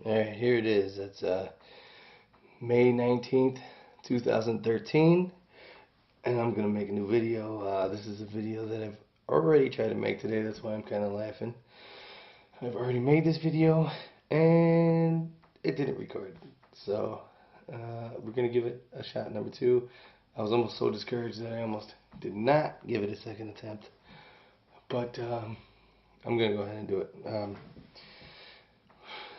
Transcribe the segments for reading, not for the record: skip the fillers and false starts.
Alright, here it is. It's May 19th, 2013, and I'm going to make a new video. This is a video that I've already tried to make today, that's why I'm kind of laughing. I've already made this video, and it didn't record. So, we're going to give it a shot number 2. I was almost so discouraged that I almost did not give it a second attempt. But, I'm going to go ahead and do it.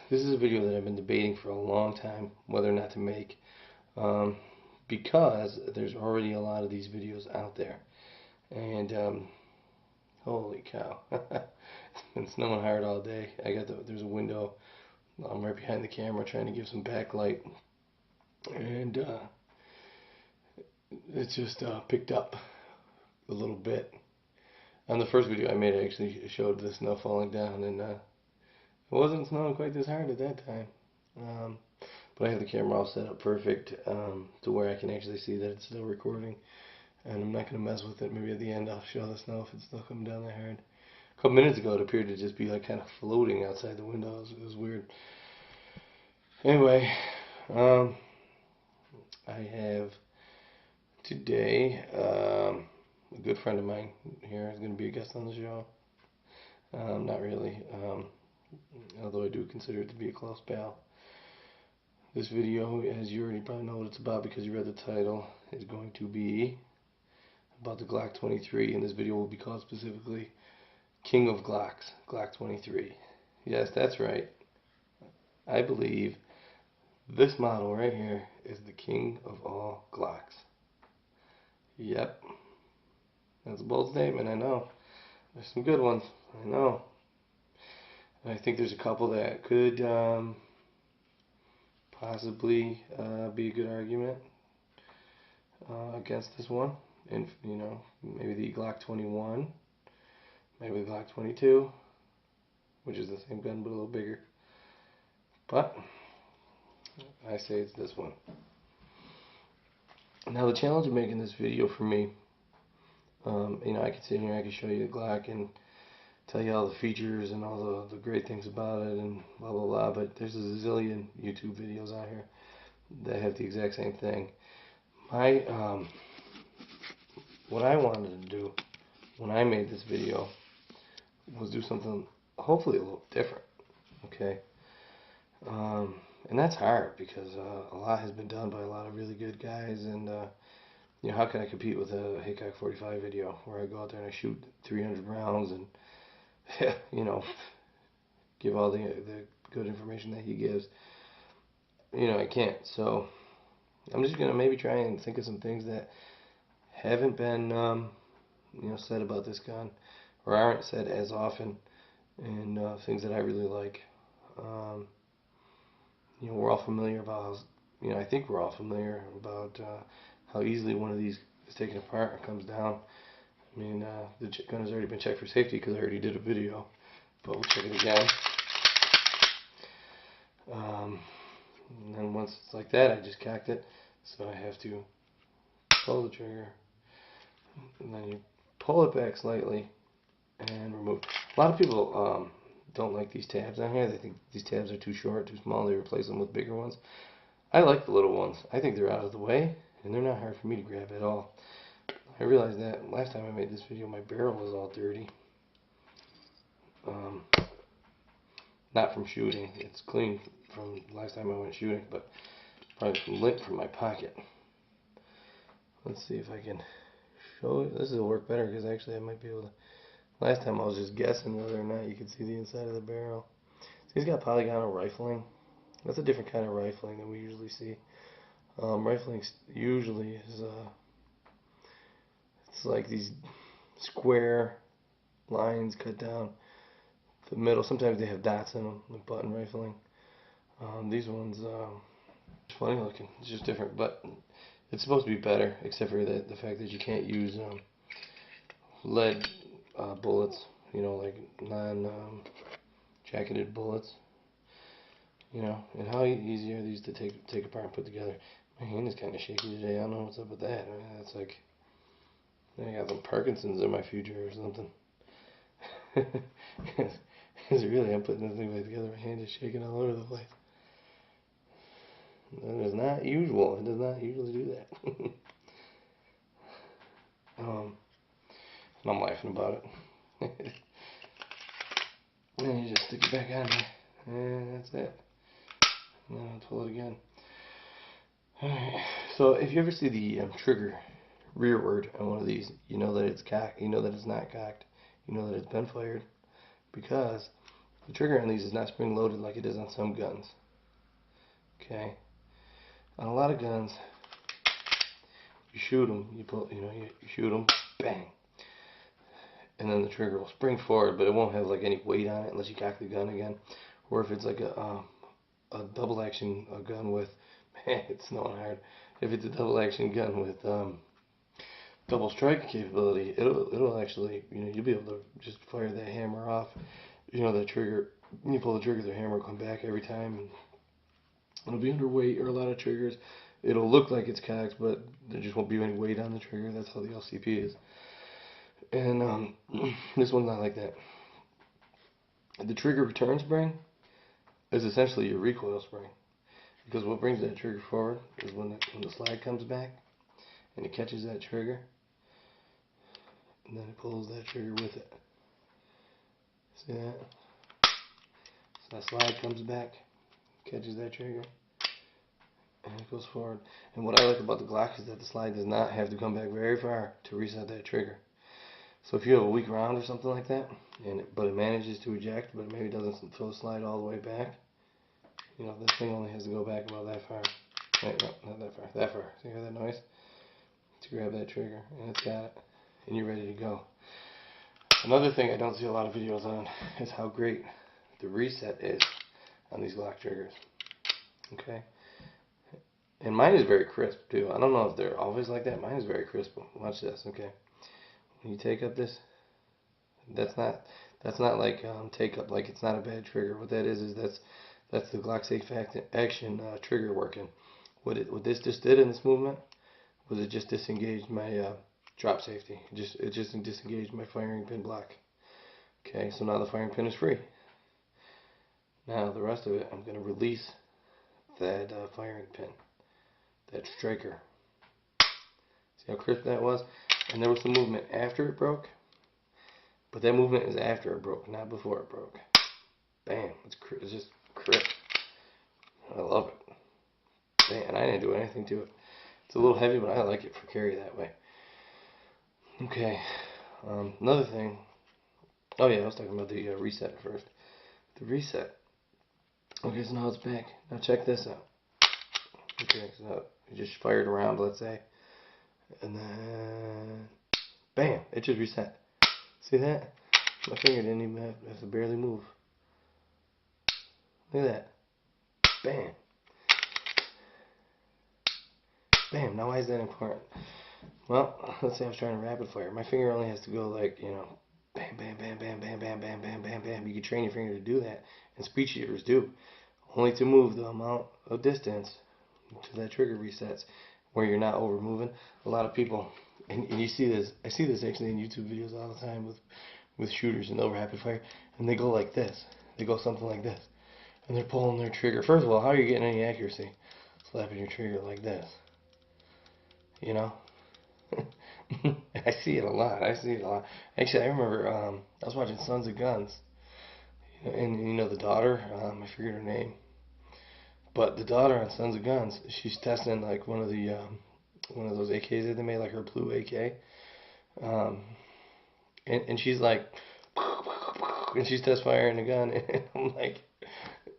This is a video that I've been debating for a long time whether or not to make, because there's already a lot of these videos out there, and holy cow, it's been snowing hard all day. There's a window right behind the camera trying to give some backlight, and it's just picked up a little bit. On the first video I made, I actually showed the snow falling down, and it wasn't snowing quite this hard at that time. But I have the camera all set up perfect to where I can actually see that it's still recording. And I'm not going to mess with it. Maybe at the end I'll show the snow if it's still coming down that hard. A couple minutes ago it appeared to just be like kind of floating outside the window. It was weird. Anyway, I have today a good friend of mine here is going to be a guest on the show. Not really. Although I do consider it to be a close pal. This video, as you already probably know what it's about because you read the title, is going to be about the Glock 23, and this video will be called specifically King of Glocks, Glock 23. Yes, that's right. I believe this model right here is the king of all Glocks. Yep. That's a bold statement, I know. There's some good ones, I know. I think there's a couple that could possibly be a good argument against this one. And, you know, maybe the Glock 21, maybe the Glock 22, which is the same gun but a little bigger. But I say it's this one. Now, the challenge of making this video for me, you know, I could sit here, I could show you the Glock and tell you all the features and all the great things about it and blah blah blah, but there's a zillion YouTube videos out here that have the exact same thing. What I wanted to do when I made this video was do something hopefully a little different, okay? And that's hard because a lot has been done by a lot of really good guys, and you know, how can I compete with a Hickok 45 video where I go out there and I shoot 300 rounds and you know, give all the good information that he gives. You know, I can't. So I'm just gonna maybe try and think of some things that haven't been, you know, said about this gun, or aren't said as often, and things that I really like. You know, we're all familiar about how, you know, I think we're all familiar about how easily one of these is taken apart and comes down. I mean, the gun has already been checked for safety because I already did a video, but we'll check it again. And then once it's like that, I just cocked it, so I have to pull the trigger, and then you pull it back slightly and remove. A lot of people don't like these tabs on here. They think these tabs are too short, too small. They replace them with bigger ones. I like the little ones. I think they're out of the way, and they're not hard for me to grab at all. I realized that last time I made this video, my barrel was all dirty. Not from shooting. It's clean from last time I went shooting, but probably some lint from my pocket. Let's see if I can show it. This will work better because actually I might be able to. Last time I was just guessing whether or not you could see the inside of the barrel. So he's got polygonal rifling. That's a different kind of rifling than we usually see. Rifling usually is it's like these square lines cut down the middle. Sometimes they have dots in them, like button rifling. These ones, it's funny looking. It's just different, but it's supposed to be better, except for the fact that you can't use lead bullets. You know, like non-jacketed bullets. You know, and how easy are these to take apart and put together? My hand is kind of shaky today. I don't know what's up with that. I mean, it's like I got some Parkinson's in my future or something. Because really, I'm putting this thing back together. My hand is shaking all over the place. That is not usual. It does not usually do that. And I'm laughing about it. And you just stick it back on there. And that's it. And then I'll pull it again. Alright. So if you ever see the trigger rearward on one of these, you know that it's cocked. You know that it's not cocked. You know that it's been fired. Because the trigger on these is not spring loaded like it is on some guns. Okay. On a lot of guns, you shoot them, you shoot them, bang, and then the trigger will spring forward, but it won't have like any weight on it unless you cock the gun again. Or if it's like a double action gun with, man, it's snowing hard. If it's a double action gun with double strike capability, it'll actually, you'll be able to just fire that hammer off. The trigger, you pull the trigger, the hammer will come back every time, and it'll be underweight. Or a lot of triggers, it'll look like it's cocked, but there just won't be any weight on the trigger. That's how the LCP is. And this one's not like that. The trigger return spring is essentially your recoil spring, because what brings that trigger forward is when the slide comes back and it catches that trigger, and then it pulls that trigger with it. See that? So that slide comes back, catches that trigger, and it goes forward. And what I like about the Glock is that the slide does not have to come back very far to reset that trigger. So if you have a weak round or something like that, but it manages to eject, but it maybe doesn't fill the slide all the way back, this thing only has to go back about that far. Wait, no, not that far. That far. So you hear that noise? To grab that trigger, and it's got it, and you're ready to go. Another thing I don't see a lot of videos on is how great the reset is on these Glock triggers. Okay? And mine is very crisp too. I don't know if they're always like that. Mine is very crisp. Watch this, okay? When you take up this, that's not like take up, like it's not a bad trigger. What that is that's the Glock Safe Action trigger working. What this just did in this movement was it just disengaged my drop safety. It just disengaged my firing pin block. Okay, so now the firing pin is free. Now the rest of it, I'm going to release that firing pin, that striker. See how crisp that was? And there was some movement after it broke, but that movement is after it broke, not before it broke. Bam, it's just crisp. I love it. Man, I didn't do anything to it. It's a little heavy, but I like it for carry that way. Okay, another thing. Oh yeah, I was talking about the reset first. The reset. Okay, so now it's back. Now check this out. Okay, so you just fired around, let's say, and then bam, it just reset. See that? My finger didn't even have to barely move. Look at that. Bam. Bam. Now why is that important? Well, let's say I was trying to rapid fire. My finger only has to go like, bam, bam, bam, bam, bam, bam, bam, bam, bam, bam. You can train your finger to do that, and speed shooters do. Only to move the amount of distance to that trigger resets where you're not over moving. A lot of people, and you see this, I see this actually in YouTube videos all the time with shooters, and they'll rapid fire, and they go like this. They go something like this. And they're pulling their trigger. First of all, how are you getting any accuracy? Slapping your trigger like this. I see it a lot. Actually, I remember I was watching Sons of Guns, and the daughter, I forget her name, but the daughter on Sons of Guns, she's testing like one of those AKs that they made, like her blue AK, and she's like, and she's test firing the gun, and I'm like,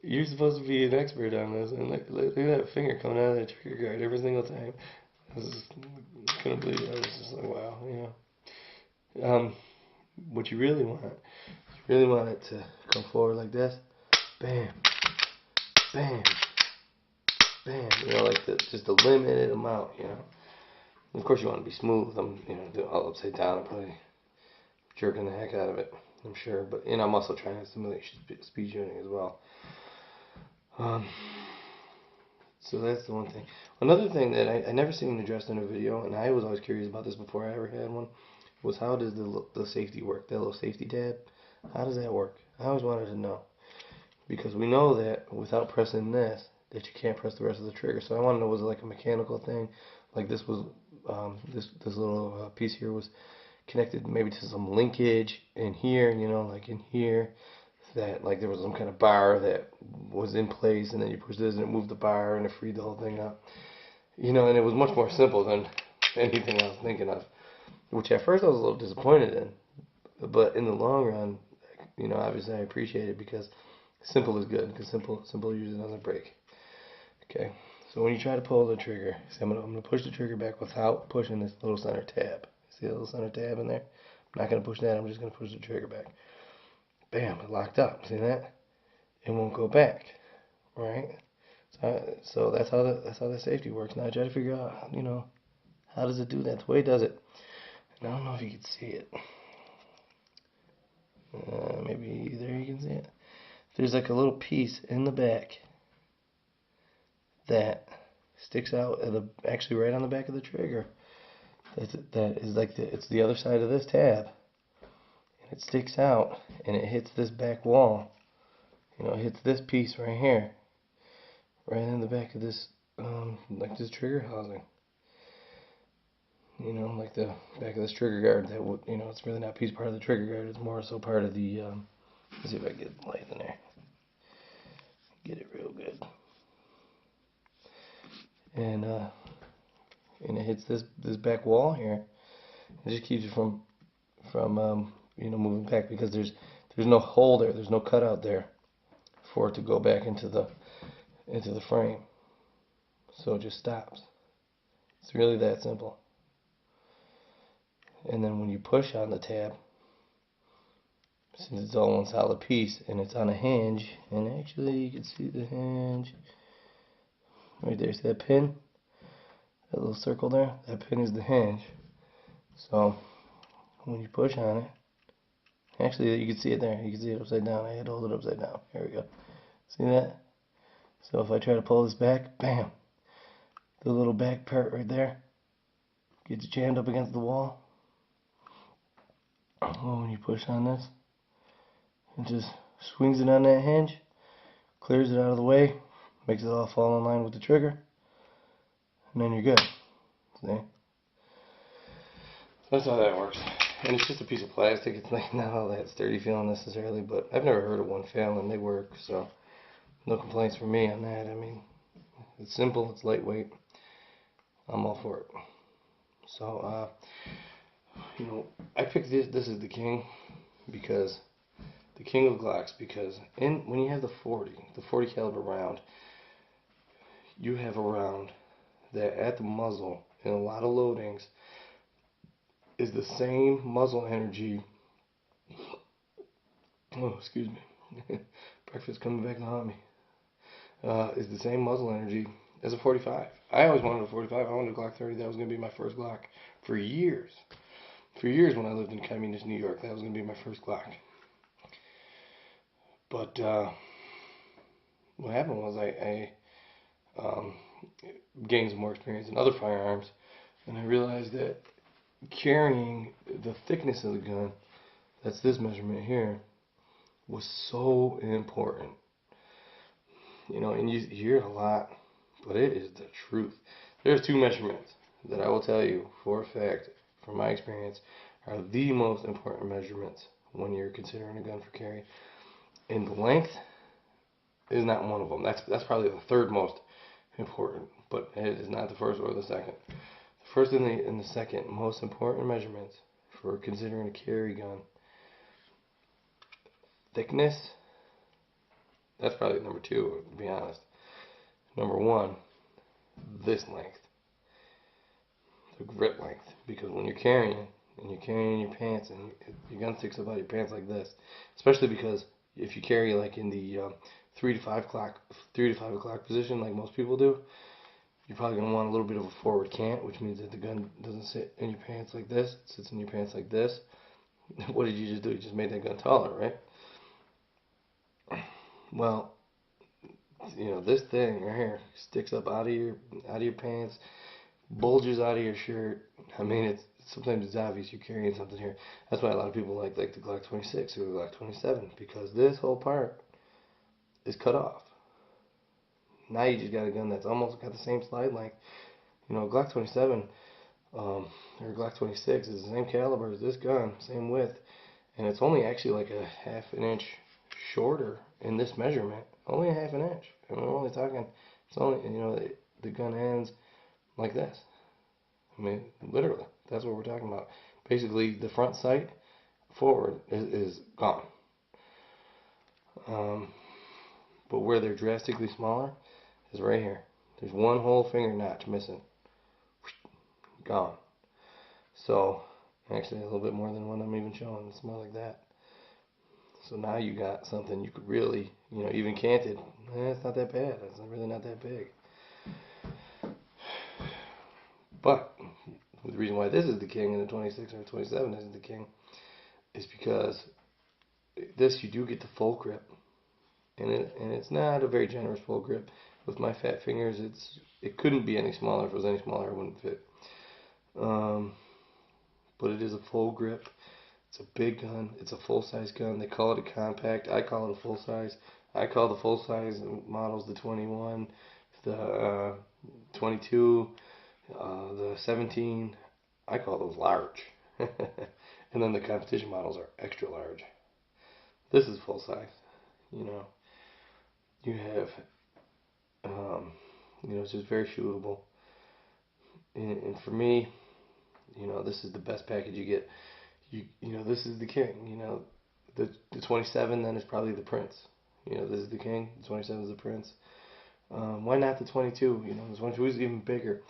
you're supposed to be an expert on this, and look at that finger coming out of that trigger guard every single time. I couldn't believe it. I was just like, wow, what you really want it to come forward like this, bam, bam, bam, like just a limited amount, Of course you want to be smooth. I'm, all upside down, I'm probably jerking the heck out of it, I'm sure, but, I'm also trying to simulate speed shooting as well. So that's the one thing. Another thing that I never seen addressed in a video, and I was always curious about this before I ever had one, was how does the safety work? That little safety tab, how does that work? I always wanted to know. Because we know that without pressing this that you can't press the rest of the trigger. So I want to know, was it like a mechanical thing? Like this was, this little piece here was connected maybe to some linkage in here, you know, like in here, that like there was some kind of bar that was in place, and then you push this and it moved the bar and it freed the whole thing up. You know, and it was much more simple than anything I was thinking of, which at first I was a little disappointed in. But in the long run, you know, obviously I appreciate it because simple is good, because simple usually doesn't break. Okay, so when you try to pull the trigger, see, I'm gonna push the trigger back without pushing this little center tab. See the little center tab in there? I'm not gonna push that. I'm just gonna push the trigger back. Bam! It locked up. See that? It won't go back. Right? So that's how the safety works. Now I try to figure out, you know, how does it do that? The way it does it. And I don't know if you can see it. Maybe there you can see it. There's like a little piece in the back that sticks out at actually right on the back of the trigger. That is like it's the other side of this tab, and it sticks out and it hits this back wall. You know, it hits this piece right here, right in the back of this, like this trigger housing. You know, like the back of this trigger guard. That would, you know, it's really not a piece part of the trigger guard. It's more so part of the. Let's see if I can get the light in there. Get it real good. And it hits this back wall here. It just keeps it from you know, moving back, because there's no hole there. There's no cutout there for it to go back into the frame. So it just stops. It's really that simple. And then when you push on the tab, since it's all one solid piece and it's on a hinge, and actually you can see the hinge right there. See that pin? That little circle there? That pin is the hinge. So when you push on it, actually you can see it there. You can see it upside down. I had to hold it upside down. Here we go. See that? So if I try to pull this back, bam! The little back part right there gets jammed up against the wall. Oh, when you push on this, it just swings it on that hinge, clears it out of the way, makes it all fall in line with the trigger, and then you're good. See? That's how that works. And it's just a piece of plastic. It's like not all that sturdy feeling necessarily, but I've never heard of one failing. They work, so no complaints from me on that. I mean, it's simple, it's lightweight. I'm all for it. So, you know, I picked this is the king, because the king of Glocks, because when you have the 40 caliber round, you have a round that at the muzzle in a lot of loadings is the same muzzle energy. Oh, excuse me. Breakfast coming back to haunt me. Is the same muzzle energy as a 45. I always wanted a 45. I wanted a Glock 30. That was going to be my first Glock for years. For years when I lived in communist New York, that was going to be my first Glock. But what happened was I gained some more experience in other firearms, and I realized that carrying the thickness of the gun, that's this measurement here, was so important. You know, and you hear it a lot, but it is the truth. There's two measurements that I will tell you for a fact, from my experience, are the most important measurements when you're considering a gun for carry. And the length is not one of them. That's probably the third most important, but it is not the first or the second. The first and the second most important measurements for considering a carry gun: thickness. That's probably number two, to be honest. Number one, this length, the grip length, because when you're carrying and you're carrying your pants and your gun sticks up out of your pants like this, especially because if you carry like in the 3 to 5 o'clock position, like most people do, you're probably going to want a little bit of a forward cant, which means that the gun doesn't sit in your pants like this. It sits in your pants like this. What did you just do? You just made that gun taller, right? Well, you know, this thing right here sticks up out of your pants, bulges out of your shirt. I mean, sometimes it's obvious you're carrying something here. That's why a lot of people like the Glock 26 or the Glock 27, because this whole part is cut off. Now you just got a gun that's almost got the same slide length. You know, Glock 27 or Glock 26 is the same caliber as this gun, same width, and it's only actually like a half an inch shorter in this measurement. Only a half an inch. And we're only talking, it's only, you know, the gun ends like this. I mean, literally, that's what we're talking about. Basically, the front sight forward is gone. But where they're drastically smaller is right here. There's one whole finger notch missing. Gone. So, actually a little bit more than what I'm even showing. It's more like that. So now you got something you could really, you know, even canted. It's not that bad. It's really not that big. But the reason why this is the king and the 26 or 27 isn't the king is because this you do get the full grip, and it's not a very generous full grip. With my fat fingers, it couldn't be any smaller. If it was any smaller, it wouldn't fit. But it is a full grip. It's a big gun. It's a full-size gun. They call it a compact. I call it a full-size. I call the full-size models the 21, the 22, the 17. I call those large. And then the competition models are extra large. This is full-size. You know, you have, you know, it's just very shootable. And for me, you know, this is the best package you get. You know, this is the king. You know, the 27 then is probably the prince. You know, this is the king. The 27 is the prince. Why not the 22? You know, the 22 is even bigger.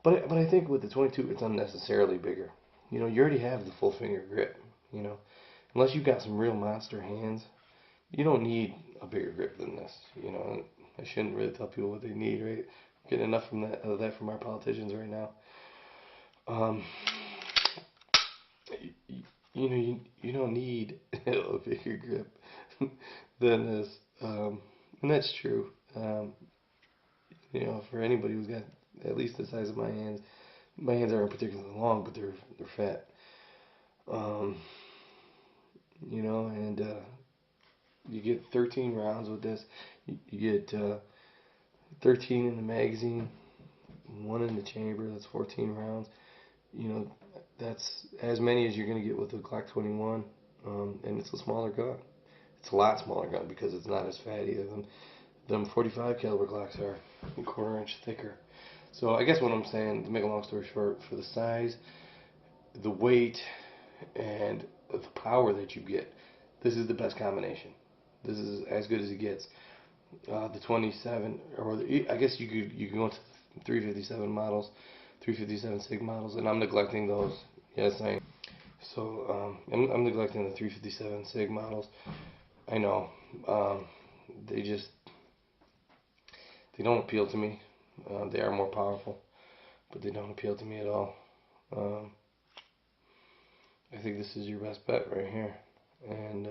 But I think with the 22, it's unnecessarily bigger. You know, you already have the full finger grip. You know, unless you've got some real monster hands, you don't need a bigger grip than this. You know, I shouldn't really tell people what they need, right? Get enough from that from our politicians right now. You know, you don't need a bigger grip than this, and that's true. You know, for anybody who's got at least the size of my hands aren't particularly long, but they're fat. You know, and you get 13 rounds with this. You get 13 in the magazine, 1 in the chamber. That's 14 rounds. You know, that's as many as you're going to get with the Glock 21, and it's a smaller gun. It's a lot smaller gun because it's not as fat either. Them 45 caliber Glocks are a 1/4 inch thicker. So I guess what I'm saying, to make a long story short, for the size, the weight, and the power that you get, this is the best combination. This is as good as it gets. The 27, or I guess you could go into the 357 models, 357 SIG models, and I'm neglecting those. Yes, I am. So I'm neglecting the 357 SIG models. I know. They don't appeal to me. They are more powerful, but they don't appeal to me at all. I think this is your best bet right here. And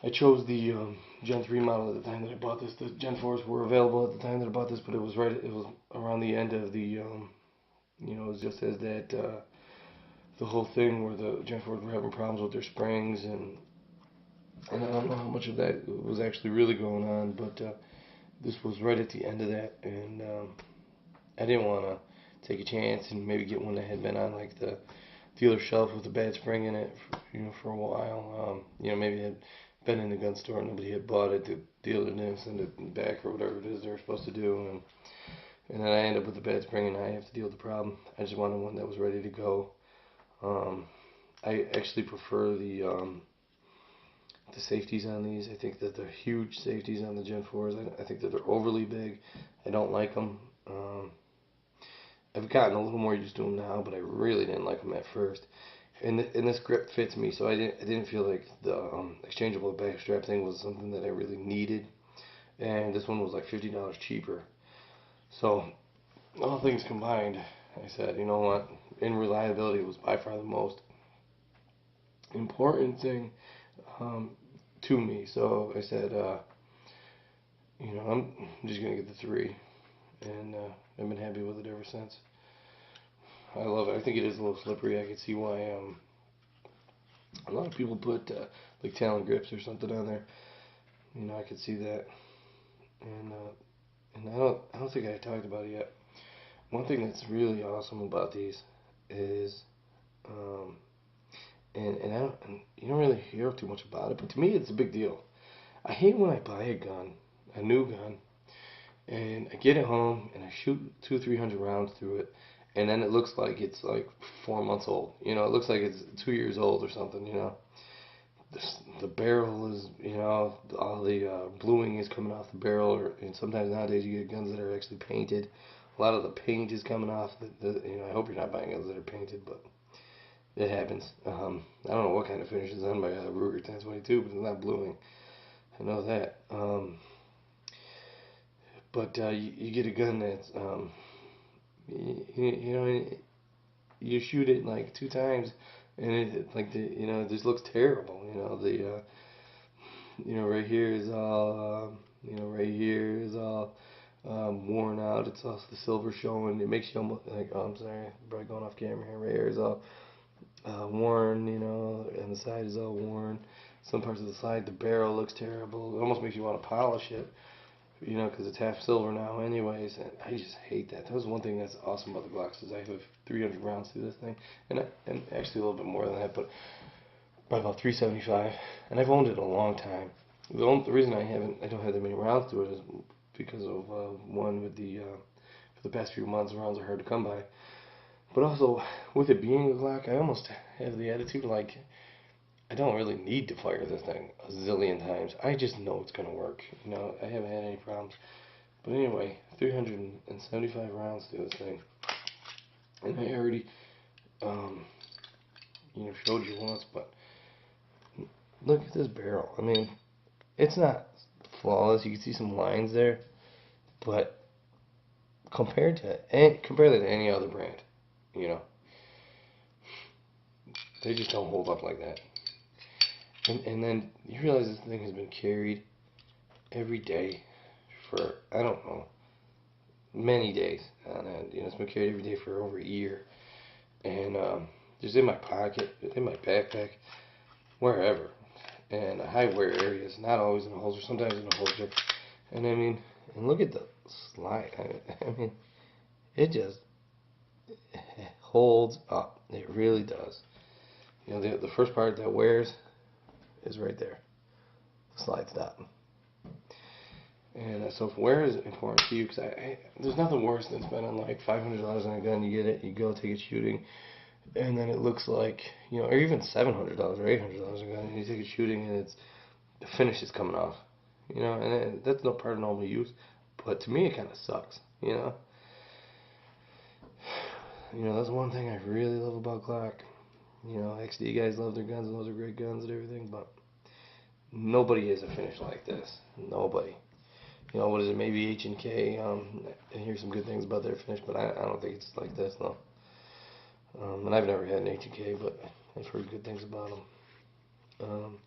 I chose the Gen 3 model at the time that I bought this. The Gen 4s were available at the time that I bought this, but it was around the end of the, you know, it was just as that, the whole thing where the Gen 4s were having problems with their springs, and I don't know how much of that was actually really going on, but this was right at the end of that, and I didn't want to take a chance and maybe get one that had been on like the dealer shelf with a bad spring in it, you know, for a while. You know, maybe it had been in the gun store and nobody had bought it. The dealer didn't send it back or whatever it is they were supposed to do, and then I end up with a bad spring and I have to deal with the problem. I just wanted one that was ready to go. I actually prefer the safeties on these. I think that they're huge safeties on the Gen 4s. I think that they're overly big. I don't like them. I've gotten a little more used to them now, but I really didn't like them at first. And this grip fits me, so I didn't feel like the exchangeable back strap thing was something that I really needed. And this one was like $50 cheaper. So all things combined, I said, you know what? In reliability, it was by far the most important thing to me. So I said, you know, I'm just gonna get the 3, and I've been happy with it ever since. I love it. I think it is a little slippery. I could see why a lot of people put like Talon grips or something on there. You know, I could see that. and I don't think I talked about it yet. One thing that's really awesome about these is, um, and you don't really hear too much about it, but to me it's a big deal. I hate when I buy a gun, a new gun, and I get it home and I shoot 300 rounds through it, and then it looks like it's like 4 months old. You know, it looks like it's 2 years old or something. You know, the barrel is, you know, all the bluing is coming off the barrel, and sometimes nowadays you get guns that are actually painted. A lot of the paint is coming off. You know, I hope you're not buying guns that are painted, but it happens. I don't know what kind of finish is on my Ruger 1022, but it's not bluing. I know that. But you get a gun that's, you know, you shoot it like 2 times, and it like you know, it just looks terrible. You know, you know, right here is all, you know, right here is all worn out. It's all the silver showing. It makes you almost like, oh, I'm sorry, probably going off camera here. Right here is all worn, you know, and the side is all worn. Some parts of the side, the barrel looks terrible. It almost makes you want to polish it, you know, because it's half silver now anyways, and I just hate that. That was one thing that's awesome about the Glocks is I have 300 rounds through this thing, and actually a little bit more than that, but probably about 375, and I've owned it a long time. The reason I don't have that many rounds to it is because of one with for the past few months, rounds are hard to come by, but also with it being a Glock, I almost have the attitude like I don't really need to fire this thing a zillion times. I just know it's gonna work. You know, I haven't had any problems. But anyway, 375 rounds to this thing, and I already, um, you know, showed you once. But look at this barrel. I mean, it's not flawless. You can see some lines there, but compare that to any other brand, you know, they just don't hold up like that. And then you realize this thing has been carried every day for, I don't know, many days on end. You know, it's been carried every day for over a year, and just in my pocket, in my backpack, wherever, and high wear areas, not always in a holster, sometimes in a holster. And I mean, and look at the slide. I mean, it just holds up. It really does. You know, the first part that wears is right there, the slide stop. And so if wear is important to you, because there's nothing worse than spending like $500 on a gun. You get it, you go take it shooting, and then it looks like, you know, or even $700 or $800 a gun, and you take it shooting, and the finish is coming off, you know, and that's no part of normal use. But to me, it kind of sucks, you know. You know, that's one thing I really love about Glock. You know, XD guys love their guns, and those are great guns and everything, but nobody has a finish like this. Nobody. You know, what is it? Maybe H&K. I hear some good things about their finish, but I don't think it's like this, though. And I've never had an H&K, but I've heard good things about them.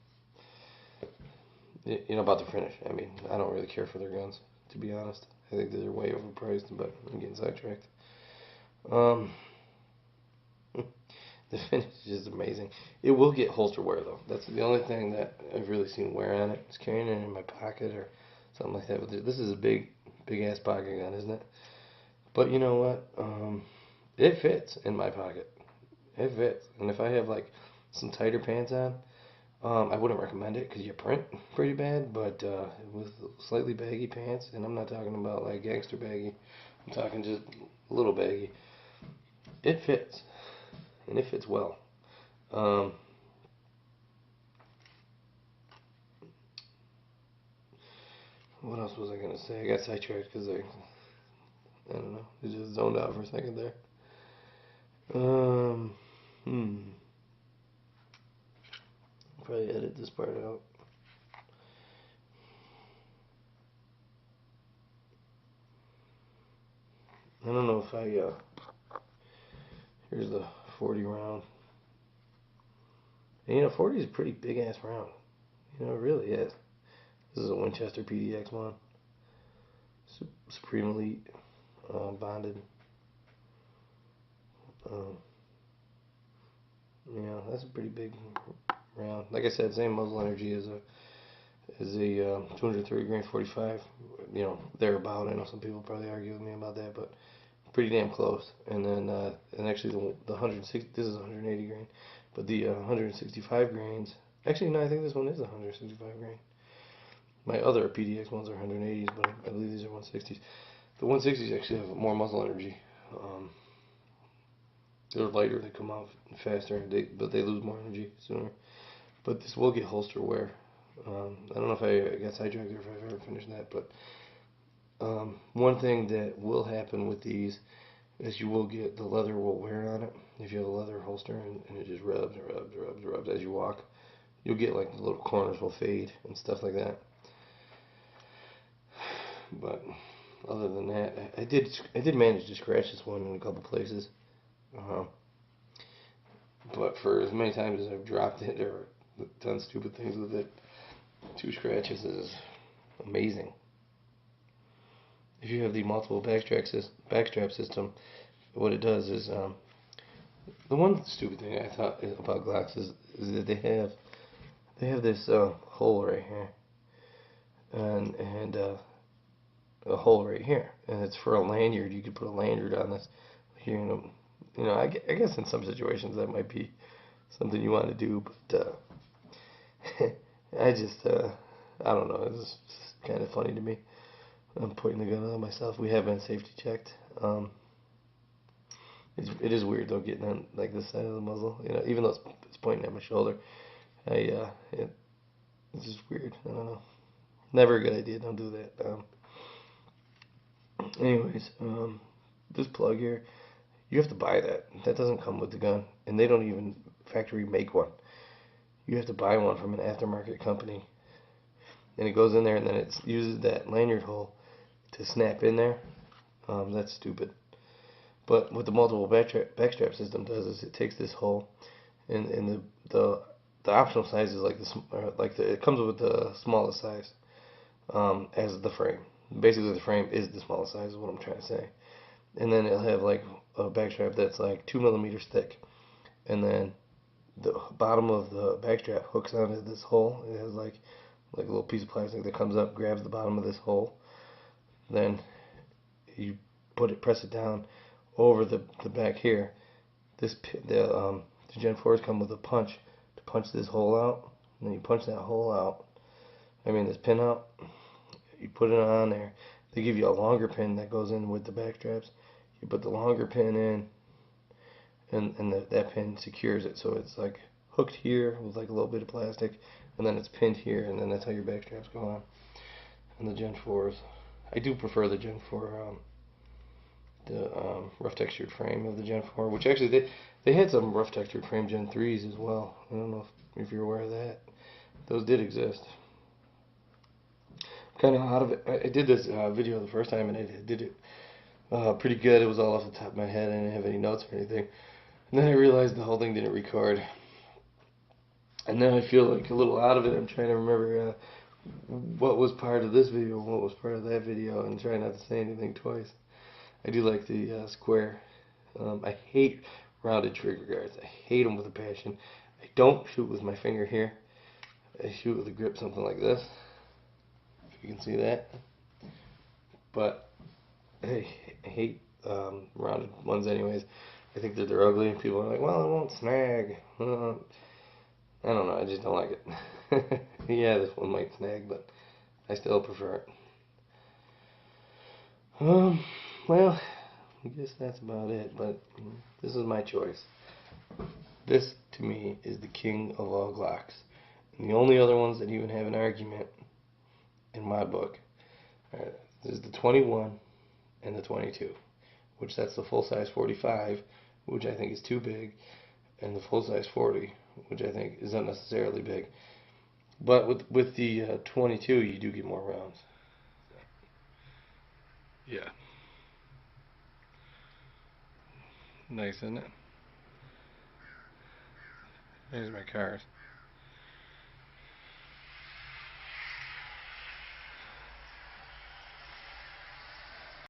You know, about the finish. I mean, I don't really care for their guns, to be honest. I think that they're way overpriced, but I'm getting sidetracked. The finish is just amazing. It will get holster wear, though. That's the only thing that I've really seen wear on it. It's carrying it in my pocket or something like that. But this is a big ass pocket gun, isn't it? But you know what? It fits in my pocket. It fits. And if I have like some tighter pants on, I wouldn't recommend it because you print pretty bad. But with slightly baggy pants, and I'm not talking about like gangster baggy, I'm talking just a little baggy, it fits. And it fits well. What else was I gonna say? I got sidetracked because I don't know, I just zoned out for a second there. Probably edit this part out. I don't know if here's the 40 round. And you know, 40 is a pretty big ass round. You know, it really is. This is a Winchester PDX one. Supreme Elite, bonded. Yeah, that's a pretty big round. Like I said, same muzzle energy as is a 230 grain 45. You know, thereabout. I know some people probably argue with me about that, but pretty damn close. And then and actually the 160, this is 180 grain, but the 165 grains. Actually, no, I think this one is 165 grain. My other PDX ones are 180s, but I believe these are 160s. The 160s actually have more muzzle energy. They're lighter, they come out faster, but they lose more energy sooner. But this will get holster wear. I don't know if I got sidetracked or if I've ever finished that, but one thing that will happen with these is you will get, the leather will wear on it. If you have a leather holster and it just rubs as you walk, you'll get like the little corners will fade and stuff like that. But other than that, I did manage to scratch this one in a couple places. But for as many times as I've dropped it or done stupid things with it, 2 scratches is amazing. If you have the multiple backstrap system, what it does is the one stupid thing I thought about Glocks is that they have this hole right here and a hole right here, and it's for a lanyard. You could put a lanyard on this here, and you know, I guess in some situations that might be something you want to do, but I just I don't know. It's just kind of funny to me. I'm pointing the gun on myself. We have been safety checked. It is weird though, getting on like this side of the muzzle. You know, even though it's pointing at my shoulder, it's just weird. I don't know. Never a good idea. Don't do that. Anyways, this plug here, you have to buy that. That doesn't come with the gun, and they don't even factory make one. You have to buy one from an aftermarket company, and it goes in there, and then it uses that lanyard hole to snap in there. That's stupid. But what the multiple backstrap system does is it takes this hole, and the optional size is like this, it comes with the smallest size as the frame. Basically, the frame is the smallest size, is what I'm trying to say. And then it'll have like a backstrap that's like 2 millimeters thick, and then the bottom of the backstrap hooks onto this hole. It has like a little piece of plastic that comes up, grabs the bottom of this hole. Then you press it down over the back here. The Gen 4s come with a punch to punch this hole out. And then you punch that hole out. I mean this pin out. You put it on there. They give you a longer pin that goes in with the back straps. You put the longer pin in, and that pin secures it. So it's like hooked here with like a little bit of plastic, and then it's pinned here, and then that's how your back straps go on. And the Gen 4s, I do prefer the Gen 4, the rough textured frame of the Gen 4, which actually they had some rough textured frame Gen 3s as well. I don't know if you're aware of that. Those did exist. Kind of out of it. I did this video the first time, and I did it pretty good. It was all off the top of my head. I didn't have any notes or anything. And then I realized the whole thing didn't record. And then I feel like a little out of it. I'm trying to remember what was part of this video and what was part of that video, and try not to say anything twice. I do like the square. I hate rounded trigger guards. I hate them with a passion. I don't shoot with my finger here. I shoot with a grip something like this. You can see that, but I hate rounded ones anyways. I think that they're ugly. People are like, well, it won't snag. I don't know, I just don't like it. Yeah, this one might snag, but I still prefer it. Well, I guess that's about it, but this is my choice. This, to me, is the king of all Glocks. And the only other ones that even have an argument in my book is the 21 and the 22, which that's the full-size 45, which I think is too big, and the full-size 40, which I think is unnecessarily big. But with the 22, you do get more rounds. Yeah. Nice, isn't it? There's my cars.